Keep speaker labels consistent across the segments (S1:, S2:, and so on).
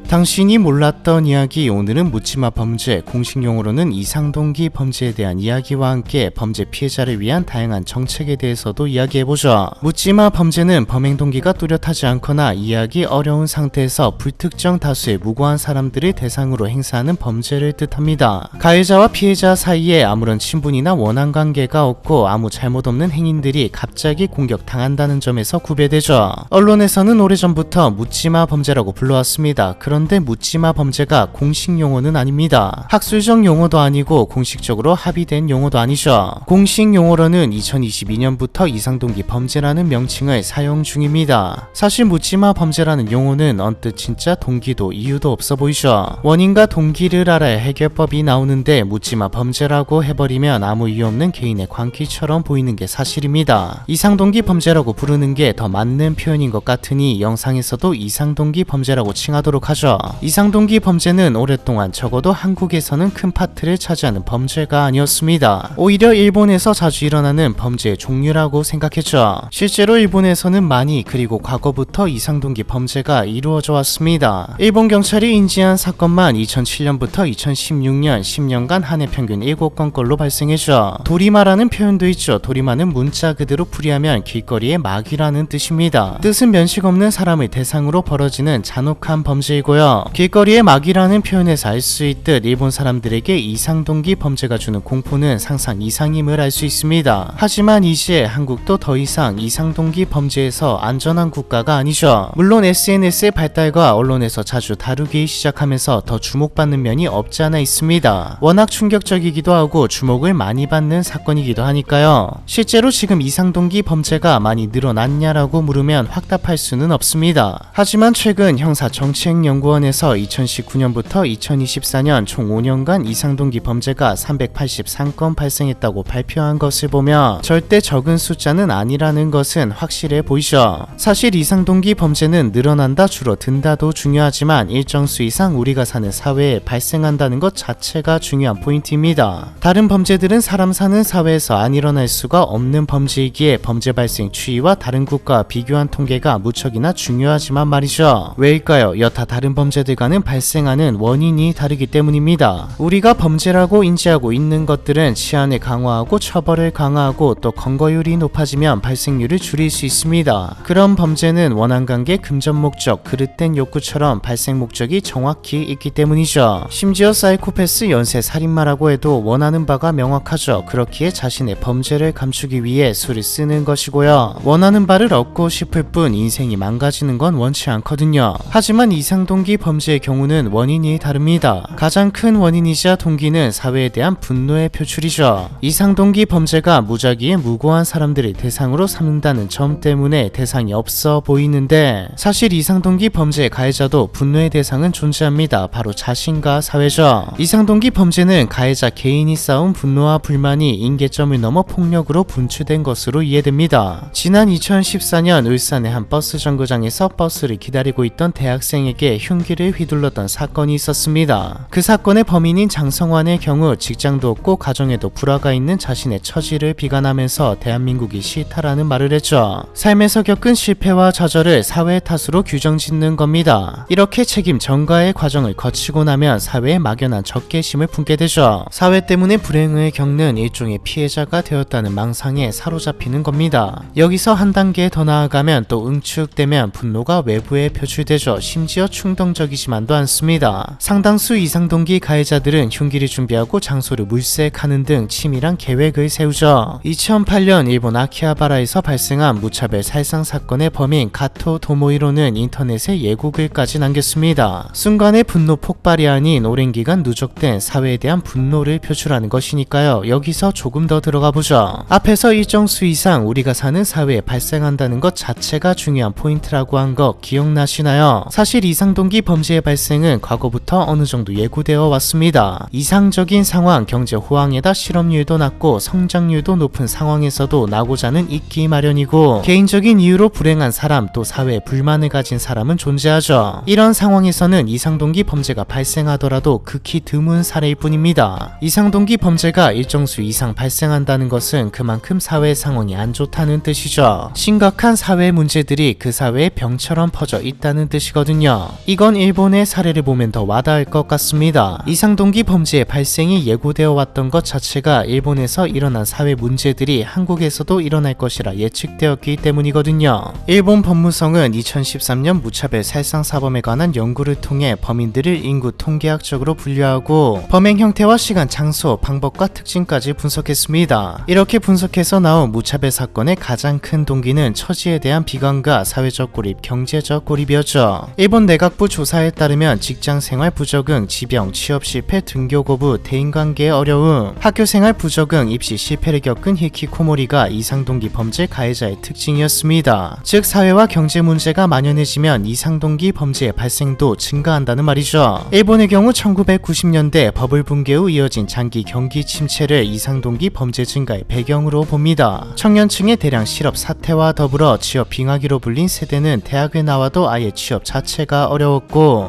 S1: 당신이 몰랐던 이야기, 오늘은 묻지마 범죄, 공식 용어로는 이상동기 범죄에 대한 이야기와 함께 범죄 피해자를 위한 다양한 정책에 대해서도 이야기해보죠. 묻지마 범죄는 범행 동기가 뚜렷하지 않거나 이해하기 어려운 상태에서 불특정 다수의 무고한 사람들을 대상으로 행사하는 범죄를 뜻합니다. 가해자와 피해자 사이에 아무런 친분이나 원한 관계가 없고 아무 잘못 없는 행인들이 갑자기 공격당한다는 점에서 구별되죠. 언론에서는 오래전부터 묻지마 범죄라고 불러왔습니다. 그런데 묻지마 범죄가 공식 용어는 아닙니다. 학술적 용어도 아니고 공식적으로 합의된 용어도 아니죠. 공식 용어로는 2022년부터 이상동기 범죄라는 명칭을 사용 중입니다. 사실 묻지마 범죄라는 용어는 언뜻 진짜 동기도 이유도 없어 보이죠. 원인과 동기를 알아야 해결법이 나오는데 묻지마 범죄라고 해버리면 아무 이유 없는 개인의 광기처럼 보이는 게 사실입니다. 이상동기 범죄라고 부르는 게 더 맞는 표현인 것 같으니 영상에서도 이상동기 범죄라고 칭하도록 하죠. 이상동기 범죄는 오랫동안 적어도 한국에서는 큰 파트를 차지하는 범죄가 아니었습니다. 오히려 일본에서 자주 일어나는 범죄의 종류라고 생각했죠. 실제로 일본에서는 많이 그리고 과거부터 이상동기 범죄가 이루어져 왔습니다. 일본 경찰이 인지한 사건만 2007년부터 2016년 10년간 한 해 평균 7건꼴로 발생했죠. 도리마라는 표현도 있죠. 도리마는 문자 그대로 풀이하면 길거리의 마귀라는 뜻입니다. 뜻은 면식 없는 사람을 대상으로 벌어지는 잔혹한 범죄이고요. 길거리의 마귀라는 표현에서 알 수 있듯 일본 사람들에게 이상동기 범죄가 주는 공포는 상상 이상임을 알 수 있습니다. 하지만 이제 한국도 더 이상 이상동기 범죄에서 안전한 국가가 아니죠. 물론 SNS의 발달과 언론에서 자주 다루기 시작하면서 더 주목받는 면이 없지 않아 있습니다. 워낙 충격적이기도 하고 주목을 많이 받는 사건이기도 하니까요. 실제로 지금 이상동기 범죄가 많이 늘어났냐라고 물으면 확답할 수는 없습니다. 하지만 최근 형사정책연구원에서 2019년부터 2024년 총 5년간 이상동기 범죄가 383건 발생했다고 발표한 것을 보면 절대 적은 숫자는 아니라는 것은 확실해 보이죠. 사실 이상동기 범죄는 늘어난다 줄어든다도 중요하지만 일정 수 이상 우리가 사는 사회에 발생한다는 것 자체가 중요한 포인트입니다. 다른 범죄들은 사람 사는 사회에서 안 일어날 수가 없는 범죄이기에 범죄 발생 추이와 다른 국가와 비교한 통계가 무척이나 중요하지만 말이죠. 왜일까요? 여타 다른 범죄들과는 발생하는 원인이 다르기 때문입니다. 우리가 범죄라고 인지하고 있는 것들은 치안을 강화하고 처벌을 강화하고 또 검거율이 높아지면 발생률을 줄일 수 있습니다. 그런 범죄는 원한관계, 금전 목적, 그릇된 욕구처럼 발생 목적이 정확히 있기 때문이죠. 심지어 사이코패스, 연쇄 살인마라고 해도 원하는 바가 명확하죠. 그렇기에 자신의 범죄를 감추기 위해 수를 쓰는 것이고요. 원하는 바를 얻고 싶을 뿐 인생이 망가지는 건 원치 않거든요. 하지만 이상동기 범죄의 경우는 원인이 다릅니다. 가장 큰 원인이자 동기는 사회에 대한 분노의 표출이죠. 이상동기 범죄가 무작위에 무고한 사람들을 대상으로 삼는다는 점 때문에 대상이 없어 보이는데 사실 이상동기 범죄의 가해자도 분노의 대상은 존재합니다. 바로 자신과 사회죠. 이상동기 범죄는 가해자 개인이 쌓은 분노와 불만이 임계점을 넘어 폭력으로 분출된 것으로 이해됩니다. 지난 2014년 울산의 한 버스 정거장에서 버스를 기다리고 있던 대학생에게 흉기를 휘둘렀던 사건이 있었습니다. 그 사건의 범인인 장성환의 경우 직장도 없고 가정에도 불화가 있는 자신의 처지를 비관하면서 대한민국이 싫다라는 말을 했죠. 삶에서 겪은 실패와 좌절을 사회의 탓으로 규정짓는 겁니다. 이렇게 책임 전가의 과정을 거치고 나면 사회에 막연한 적개심을 품게 되죠. 사회 때문에 불행을 겪는 일종의 피해자가 되었다는 망상에 사로잡히는 겁니다. 여기서 한 단계 더 나아가면 또 응축되면 분노가 외부에 표출되죠. 심지어 충동적이지만도 않습니다. 상당수 이상동기 가해자들은 흉기를 준비하고 장소를 물색하는 등 치밀한 계획을 세우죠. 2008년 일본 아키하바라에서 발생한 무차별 살상 사건의 범인 가토 도모이로는 인터넷에 예고글까지 남겼습니다. 순간의 분노 폭발이 아닌 오랜 기간 누적된 사회에 대한 분노를 표출하는 것이니까요. 여기서 조금 더 들어가 보죠. 앞에서 일정 수 이상 우리가 사는 사회에 발생한다는 것 자체가 중요한 포인트라고 한 거 기억나시나요? 사실 이상동기 범죄의 발생은 과거부터 어느 정도 예고되어 왔습니다. 이상적인 상황, 경제 호황에다 실업률도 낮고 성장률도 높은 상황에서도 나고자는 있기 마련이고 개인적인 이유로 불행한 사람 또 사회에 불만을 가진 사람은 존재하죠. 이런 상황에서는 이상동기 범죄가 발생하더라도 극히 드문 사례일 뿐입니다. 이상동기 범죄가 일정 수 이상 발생한다는 것은 그만큼 사회 상황이 안 좋다는 뜻이죠. 심각한 사회 문제들이 그 사회에 병처럼 퍼져 있다는 뜻이거든요. 이 이건 일본의 사례를 보면 더 와닿을 것 같습니다. 이상동기 범죄의 발생이 예고되어 왔던 것 자체가 일본에서 일어난 사회 문제들이 한국에서도 일어날 것이라 예측되었기 때문이거든요. 일본 법무성은 2013년 무차별 살상사범에 관한 연구를 통해 범인들을 인구 통계학적으로 분류하고 범행 형태와 시간, 장소, 방법과 특징까지 분석했습니다. 이렇게 분석해서 나온 무차별 사건의 가장 큰 동기는 처지에 대한 비관과 사회적 고립, 경제적 고립이었죠. 일본 내각부 조사에 따르면 직장생활 부적응, 지병, 취업 실패, 등교 거부, 대인관계의 어려움, 학교생활 부적응, 입시 실패를 겪은 히키코모리가 이상동기 범죄 가해자의 특징이었습니다. 즉 사회와 경제 문제가 만연해지면 이상동기 범죄의 발생도 증가한다는 말이죠. 일본의 경우 1990년대 버블 붕괴 후 이어진 장기 경기 침체를 이상동기 범죄 증가의 배경으로 봅니다. 청년층의 대량 실업 사태와 더불어 취업 빙하기로 불린 세대는 대학에 나와도 아예 취업 자체가 어려웠고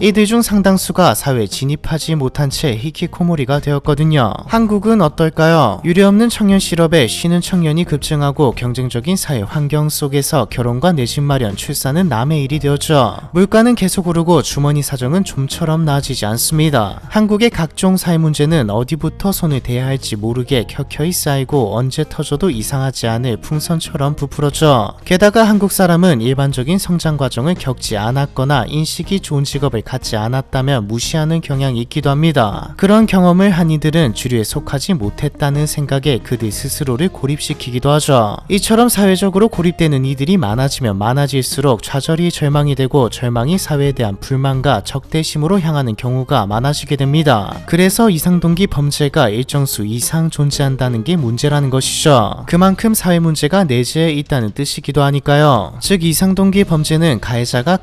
S1: 이들 중 상당수가 사회에 진입하지 못한 채 히키코모리가 되었거든요. 한국은 어떨까요? 유례없는 청년 실업에 쉬는 청년이 급증하고 경쟁적인 사회 환경 속에서 결혼과 내 집 마련, 출산은 남의 일이 되었죠. 물가는 계속 오르고 주머니 사정은 좀처럼 나아지지 않습니다. 한국의 각종 사회 문제는 어디부터 손을 대야 할지 모르게 켜켜이 쌓이고 언제 터져도 이상하지 않을 풍선처럼 부풀었죠. 게다가 한국 사람은 일반적인 성장 과정을 겪지 않았거나 인식이 좋은 직업을 갖지 않았다면 무시하는 경향이 있기도 합니다. 그런 경험을 한 이들은 주류에 속하지 못했다는 생각에 그들 스스로를 고립시키기도 하죠. 이처럼 사회적으로 고립되는 이들이 많아지면 많아질수록 좌절이 절망이 되고 절망이 사회에 대한 불만과 적대심으로 향하는 경우가 많아지게 됩니다. 그래서 이상동기 범죄가 일정 수 이상 존재한다는 게 문제라는 것이죠. 그만큼 사회 문제가 내재해 있다는 뜻이기도 하니까요. 즉 이상동기 범죄는 가해자가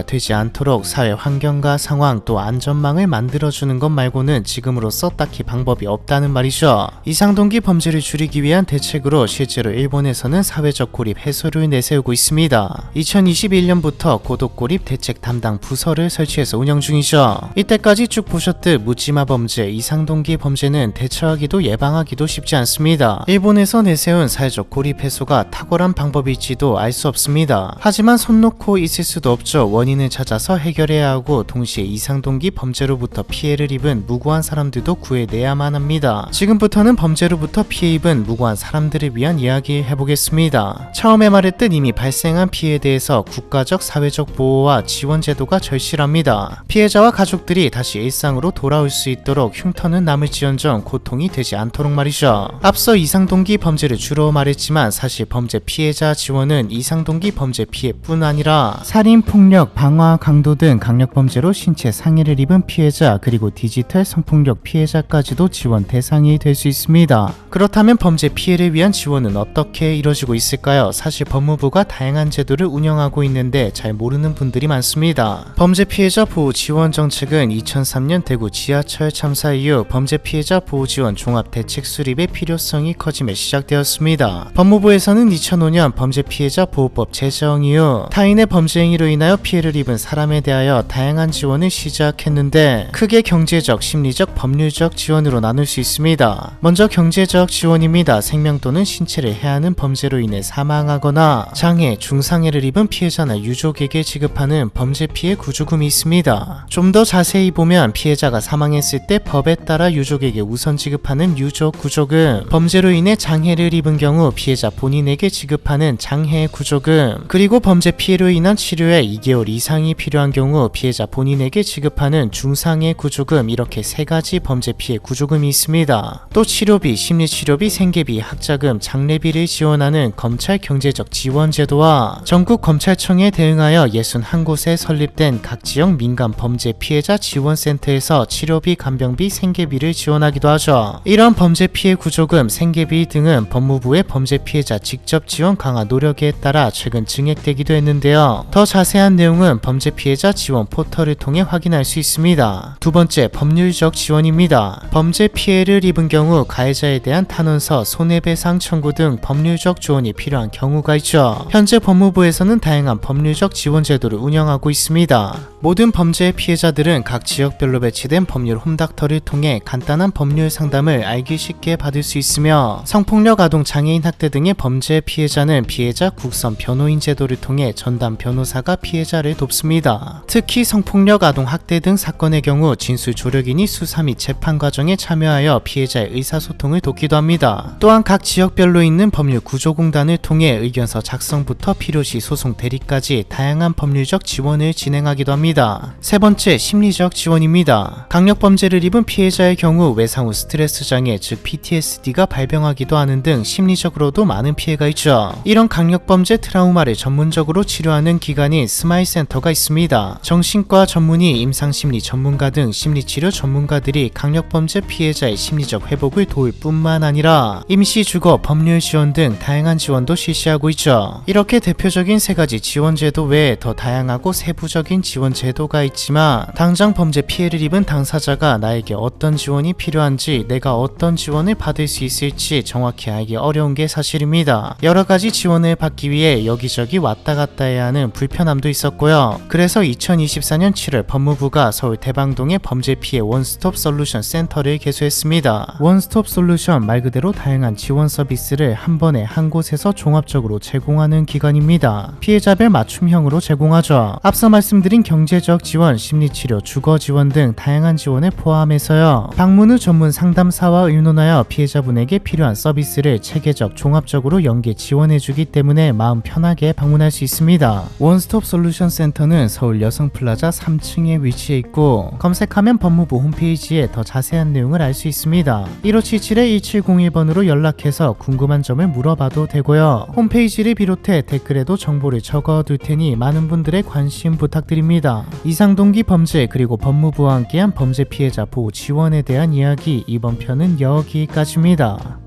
S1: 되지 않도록 사회 환경과 상황 또 안전망을 만들어주는 것 말고는 지금으로서 딱히 방법이 없다는 말이죠. 이상동기 범죄를 줄이기 위한 대책으로 실제로 일본에서는 사회적 고립 해소를 내세우고 있습니다. 2021년부터 고독고립 대책 담당 부서를 설치해서 운영 중이죠. 이때까지 쭉 보셨듯 묻지마 범죄, 이상동기 범죄는 대처하기도 예방하기도 쉽지 않습니다. 일본에서 내세운 사회적 고립 해소가 탁월한 방법일지도 알 수 없습니다. 하지만 손 놓고 있을 수도 없죠. 원인을 찾아서 해결해야 하고 동시에 이상동기 범죄로부터 피해를 입은 무고한 사람들도 구해내야만 합니다. 지금부터는 범죄로부터 피해 입은 무고한 사람들을 위한 이야기 해보겠습니다. 처음에 말했듯 이미 발생한 피해에 대해서 국가적 사회적 보호와 지원 제도가 절실합니다. 피해자와 가족들이 다시 일상으로 돌아올 수 있도록 흉터는 남을지언정 고통이 되지 않도록 말이죠. 앞서 이상동기 범죄를 주로 말했지만 사실 범죄 피해자 지원은 이상동기 범죄 피해뿐 아니라 살인, 폭력, 방화, 강도 등 강력범죄로 신체 상해를 입은 피해자 그리고 디지털 성폭력 피해자까지도 지원 대상이 될 수 있습니다. 그렇다면 범죄 피해를 위한 지원은 어떻게 이루어지고 있을까요? 사실 법무부가 다양한 제도를 운영하고 있는데 잘 모르는 분들이 많습니다. 범죄 피해자 보호 지원 정책은 2003년 대구 지하철 참사 이후 범죄 피해자 보호 지원 종합 대책 수립의 필요성이 커지며 시작되었습니다. 법무부에서는 2005년 범죄 피해자 보호법 제정 이후 타인의 범죄 행위로 인하여 피해를 입은 사람에 대하여 다양한 지원을 시작했는데 크게 경제적, 심리적, 법률적 지원으로 나눌 수 있습니다. 먼저 경제적 지원입니다. 생명 또는 신체를 해하는 범죄로 인해 사망하거나 장애, 중상해를 입은 피해자나 유족에게 지급하는 범죄 피해 구조금이 있습니다. 좀 더 자세히 보면 피해자가 사망했을 때 법에 따라 유족에게 우선 지급하는 유족 구조금, 범죄로 인해 장애를 입은 경우 피해자 본인에게 지급하는 장애 구조금, 그리고 범죄 피해로 인한 치료에 2개월 이상이 필요한 경우 피해자 본인에게 지급하는 중상해 구조금, 이렇게 세 가지 범죄 피해 구조금이 있습니다. 또 치료비, 심리치료비, 생계비, 학자금, 장례비를 지원하는 검찰 경제적 지원 제도와 전국 검찰청에 대응하여 61곳에 설립된 각 지역 민간 범죄 피해자 지원센터에서 치료비, 간병비, 생계비를 지원하기도 하죠. 이런 범죄 피해 구조금, 생계비 등은 법무부의 범죄 피해자 직접 지원 강화 노력에 따라 최근 증액되기도 했는데요. 더 자세한 내용은 범죄 피해자 지원 포털을 통해 확인할 수 있습니다. 두 번째, 법률적 지원입니다. 범죄 피해를 입은 경우 가해자에 대한 탄원서, 손해배상 청구 등 법률적 지원이 필요한 경우가 있죠. 현재 법무부에서는 다양한 법률적 지원 제도를 운영하고 있습니다. 모든 범죄의 피해자들은 각 지역별로 배치된 법률 홈닥터를 통해 간단한 법률 상담을 알기 쉽게 받을 수 있으며, 성폭력, 아동, 장애인 학대 등의 범죄 피해자는 피해자 국선 변호인 제도를 통해 전담 변호사가 피해자를 돕습니다. 특히 성폭력, 아동, 학대 등 사건의 경우 진술 조력인이 수사 및 재판 과정에 참여하여 피해자의 의사소통을 돕기도 합니다. 또한 각 지역별로 있는 법률 구조공단을 통해 의견서 작성부터 필요시 소송 대리까지 다양한 법률적 지원을 진행하기도 합니다. 세 번째, 심리적 지원입니다. 강력범죄를 입은 피해자의 경우 외상 후 스트레스 장애, 즉 PTSD가 발병하기도 하는 등 심리적으로도 많은 피해가 있죠. 이런 강력범죄 트라우마를 전문적으로 치료하는 기관인 스마일센터가 있습니다. 정신과 전문의, 임상심리 전문가 등 심리치료 전문가들이 강력범죄 피해자의 심리적 회복을 도울 뿐만 아니라 임시주거, 법률 지원 등 다양한 지원도 실시하고 있죠. 이렇게 대표적인 세 가지 지원 제도 외에 더 다양하고 세부적인 지원 제도가 있지만, 당장 범죄 피해를 입은 당사자가 나에게 어떤 지원이 필요한지, 내가 어떤 지원을 받을 수 있을지 정확히 알기 어려운 게 사실입니다. 여러 가지 지원을 받기 위해 여기저기 왔다 갔다 해야 하는 불편함도 있었고요. 그래서 2024년 7월 법무부가 서울 대방동에 범죄 피해 원스톱 솔루션 센터를 개소했습니다. 원스톱 솔루션 말 그대로 다양한 지원 서비스를 한 번에 한 곳에서 종합적으로 제공하는 기관입니다. 피해자별 맞춤형으로 제공하죠. 앞서 말씀드린 경제적 지원, 심리치료, 주거 지원 등 다양한 지원을 포함해서요, 방문 후 전문 상담사와 의논하여 피해자분에게 필요한 서비스를 체계적, 종합적으로 연계 지원해주기 때문에 마음 편하게 방문할 수 있습니다. 원스톱 솔루션 센터는 서울 여성플라자 3층에 위치해 있고, 검색하면 법무부 홈페이지에 더 자세한 내용을 알 수 있습니다. 1577-1701번으로 연락해서 궁금한 점을 물어봐도 되고요. 홈페이지를 비롯해 댓글에도 정보를 적어둘 테니 많은 분들의 관심 부탁드립니다. 이상동기 범죄 그리고 법무부와 함께한 범죄 피해자 보호 지원에 대한 이야기, 이번 편은 여기까지입니다.